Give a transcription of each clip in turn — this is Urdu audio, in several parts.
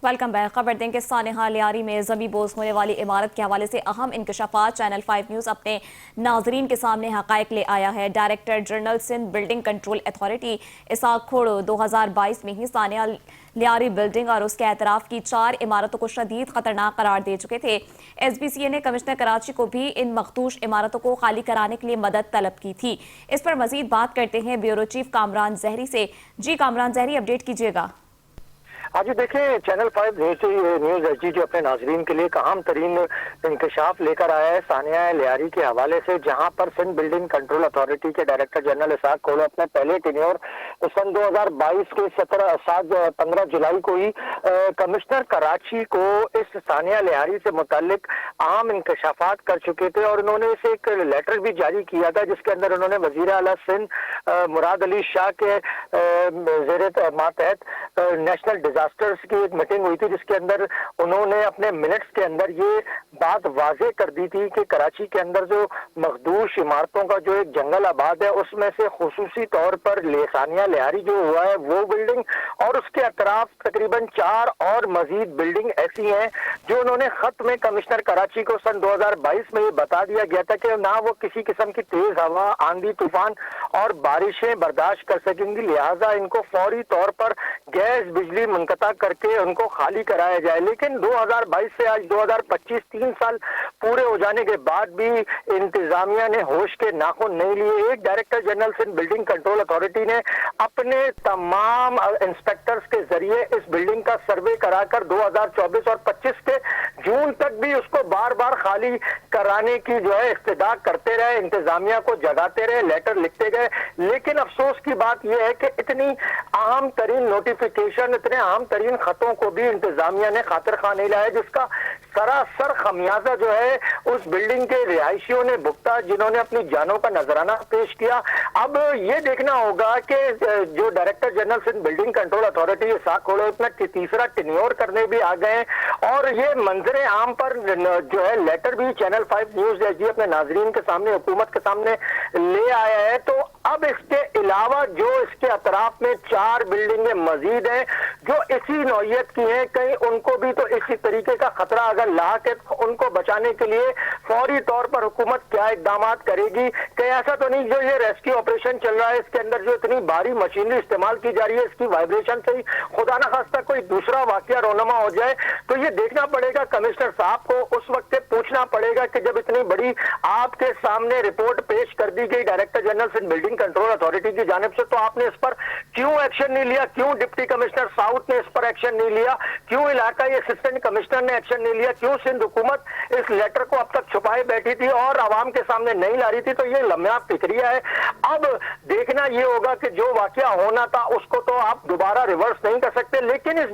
Welcome back. خبر دیں کہ سانحہ لیاری میں زمیں بوس ہونے والی عمارت کے حوالے سے اہم انکشافات چینل 5 نیوز اپنے ناظرین کے سامنے حقائق لے آیا ہے۔ Director general Sindh building control authority Ishaq Khoro 2022 میں ہی سانحہ لیاری بلڈنگ اور اس کے اطراف کی 4 عمارتوں کو شدید خطرناک قرار دے چکے تھے۔ ایس بی سی اے نے کمشنر کراچی کو بھی ان مخدوش عمارتوں کو خالی کرانے کے لیے مدد طلب کی تھی۔ اس پر مزید بات کرتے ہیں بیورو چیف کامران زہری سے۔ جی کامران زہری، اپڈیٹ کیجیے گا۔ جی دیکھیں، چینل 5 نیوز ایچ ڈی جو اپنے ناظرین کے لیے ایک اہم ترین انکشاف لے کر آیا ہے سانحہ لیاری کے حوالے سے، جہاں پر سندھ بلڈنگ کنٹرول اتھارٹی کے ڈائریکٹر جنرل اسحاق کھوڑو اپنے پہلے ٹینیور سن 2022 کے 15 جولائی کو ہی کمشنر کراچی کو اس سانحہ لیاری سے متعلق اہم انکشافات کر چکے تھے، اور انہوں نے اسے ایک لیٹر بھی جاری کیا تھا جس کے اندر انہوں نے وزیر اعلیٰ سندھ مراد علی شاہ کے زیر ماتحت نیشنل ڈیزاسٹرز کی ایک میٹنگ ہوئی تھی، جس کے اندر انہوں نے اپنے منٹس کے اندر یہ بات واضح کر دی تھی کہ کراچی کے اندر جو مخدوش عمارتوں کا جو ایک جنگل آباد ہے، اس میں سے خصوصی طور پر سانحہ لیاری جو ہوا ہے وہ بلڈنگ اور اس کے اطراف تقریباً 4 اور مزید بلڈنگ ایسی ہیں جو انہوں نے خط میں کمشنر کراچی کو سن 2022 میں یہ بتا دیا گیا تھا کہ نہ وہ کسی قسم کی تیز ہوا، آندھی طوفان اور بارشیں برداشت کر سکیں گی، لہٰذا ان کو فوری طور پر گیس بجلی منقطع کر کے ان کو خالی کرایا جائے۔ لیکن 2022 سے آج 2025 3 سال پورے ہو جانے کے بعد بھی انتظامیہ نے ہوش کے ناخن نہیں لیے۔ ایک director general Sindh building control authority نے اپنے تمام انسپیکٹرز کے ذریعے اس بلڈنگ کا سروے کرا کر 2024 اور 25 کے جون تک بھی اس کو بار بار خالی کرانے کی جو ہے استدعا کرتے رہے، انتظامیہ کو جگاتے رہے، لیٹر لکھتے گئے۔ لیکن افسوس کی بات یہ ہے کہ اتنی اہم ترین نوٹیفیکیشن، اتنے اہم ترین خطوں کو بھی انتظامیہ نے خاطر خواہ نہیں لایا، جس کا سراسر خمیازہ جو ہے اس بلڈنگ کے رہائشیوں نے بھگتا، جنہوں نے اپنی جانوں کا نذرانہ پیش کیا۔ اب یہ دیکھنا ہوگا کہ جو director general Sindh building control authority Ishaq Khoro اپنا تیسرا ٹینیور کرنے بھی آ گئے ہیں، اور یہ منظر عام پر جو ہے لیٹر بھی چینل 5 نیوز ایچ ڈی اپنے ناظرین کے سامنے، حکومت کے سامنے لے آیا ہے۔ تو اب اس کے علاوہ جو اس کے اطراف میں 4 بلڈنگیں مزید ہیں جو اسی نوعیت کی ہیں، کہیں ان کو بھی تو اسی طریقے کا خطرہ اگر لاحق ہے تو ان کو بچانے کے لیے فوری طور پر حکومت کیا اقدامات کرے گی؟ کہیں ایسا تو نہیں جو یہ ریسکیو آپریشن چل رہا ہے اس کے اندر جو اتنی بھاری مشینری استعمال کی جا رہی ہے، اس کی وائبریشن سے ہی خدا نہ خواستہ کوئی دوسرا واقعہ رونما ہو جائے؟ تو یہ دیکھنا پڑے گا کمشنر صاحب کو، اس وقت پوچھنا پڑے گا کہ جب اتنی بڑی آپ کے سامنے رپورٹ پیش کر دی گئی director general Sindh building control authority کی جانب سے، تو آپ نے اس پر کیوں ایکشن نہیں لیا؟ کیوں ڈپٹی کمشنر ساؤتھ نے اس پر ایکشن نہیں لیا؟ کیوں علاقائی اسسٹنٹ کمشنر نے ایکشن نہیں لیا؟ کیوں سندھ حکومت اس لیٹر کو اب تک چھپائے بیٹھی تھی اور عوام کے سامنے نہیں لا رہی تھی؟ تو یہ لمحہ فکریہ ہے۔ اب دیکھنا یہ ہوگا کہ جو واقعہ ہونا تھا اس کو تو آپ دوبارہ ریورس نہیں کر سکتے، لیکن اس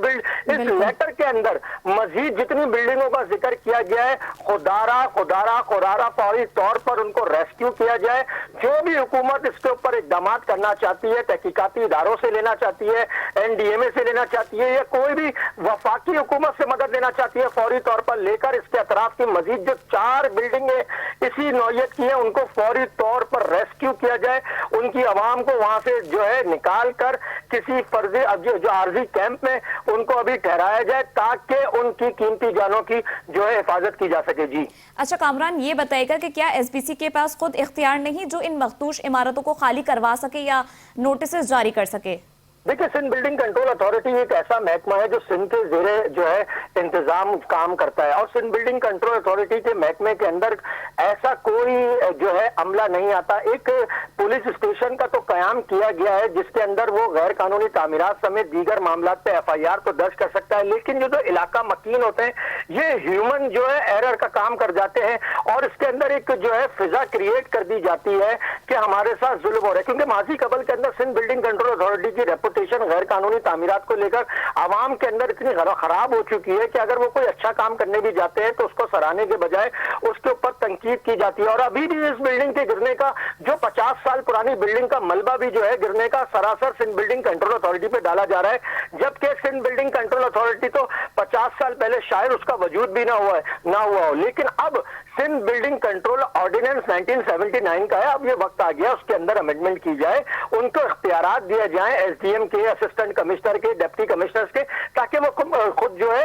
لیٹر کے اندر مزید جتنی بلڈنگوں کا ذکر کیا گیا ہے، خدارہ فوری طور پر ان کو ریسکیو کیا جائے۔ جو بھی حکومت اس کے اوپر اقدامات کرنا چاہتی ہے، تحقیقاتی اداروں سے لینا چاہتی ہے، این ڈی ایم اے سے لینا چاہتی ہے، یا کوئی بھی وفاقی حکومت سے مدد لینا چاہتی ہے، فوری طور پر لے کر اس کے اطراف کی مزید جو 4 بلڈنگیں اسی نوعیت کی ہیں ان کو فوری طور پر ریسکیو کیا جائے، ان کی عوام کو وہاں سے جو ہے نکال کر کسی فرضی جو عارضی کیمپ میں ان کو ابھی ٹھہرایا جائے تاکہ ان کی قیمتی جانوں کی جو ہے حفاظت کی جا سکے۔ جی اچھا کامران، یہ بتائے گا کہ کیا ایس بی سی کے پاس خود اختیار نہیں جو ان مخدوش عمارتوں کو خالی کروا سکے یا نوٹسز جاری کر سکے؟ دیکھیں، سندھ بلڈنگ کنٹرول اتھارٹی ایک ایسا محکمہ ہے جو سندھ کے زیر جو ہے انتظام کام کرتا ہے، اور سندھ بلڈنگ کنٹرول اتھارٹی کے محکمے کے اندر ایسا کوئی جو ہے عملہ نہیں آتا۔ ایک پولیس اسٹیشن کا تو قیام کیا گیا ہے جس کے اندر وہ غیر قانونی تعمیرات سمیت دیگر معاملات پہ ایف آئی آر تو درج کر سکتا ہے، لیکن جو علاقہ مکین ہوتے ہیں یہ ہیومن جو ہے ایرر کا کام کر جاتے ہیں، اور اس کے اندر ایک جو ہے فضا کریٹ کر دی جاتی ہے کہ ہمارے ساتھ ظلم ہو رہا ہے، کیونکہ ماضی قبل کے اندر سندھ بلڈنگ کنٹرول اتھارٹی کی ریپوٹیشن غیر قانونی تعمیرات کو لے کر عوام کے اندر اتنی خراب ہو چکی ہے کہ اگر وہ کوئی اچھا کام کرنے بھی جاتے ہیں تو اس کو سراہنے کے بجائے اس کے اوپر تنقید کی جاتی ہے۔ اور ابھی بھی اس بلڈنگ کے گرنے کا جو 50 سال پرانی بلڈنگ کا ملبہ بھی جو ہے گرنے کا سراسر سندھ بلڈنگ کنٹرول اتھارٹی پہ ڈالا جا رہا ہے، جبکہ سندھ بلڈنگ کنٹرول اتھارٹی تو 50 سال پہلے شاید اس کا وجود بھی نہ ہوا ہو، لیکن اب سندھ بلڈنگ کنٹرول آرڈیننس 1979 کا ہے، اب یہ وقت آ گیا اس کے اندر امینڈمنٹ کی جائے، ان کو اختیارات دیا جائیں ایس ڈی ایم کے، اسسٹنٹ کمشنر کے، ڈپٹی کمشنرز کے، تاکہ وہ خود جو ہے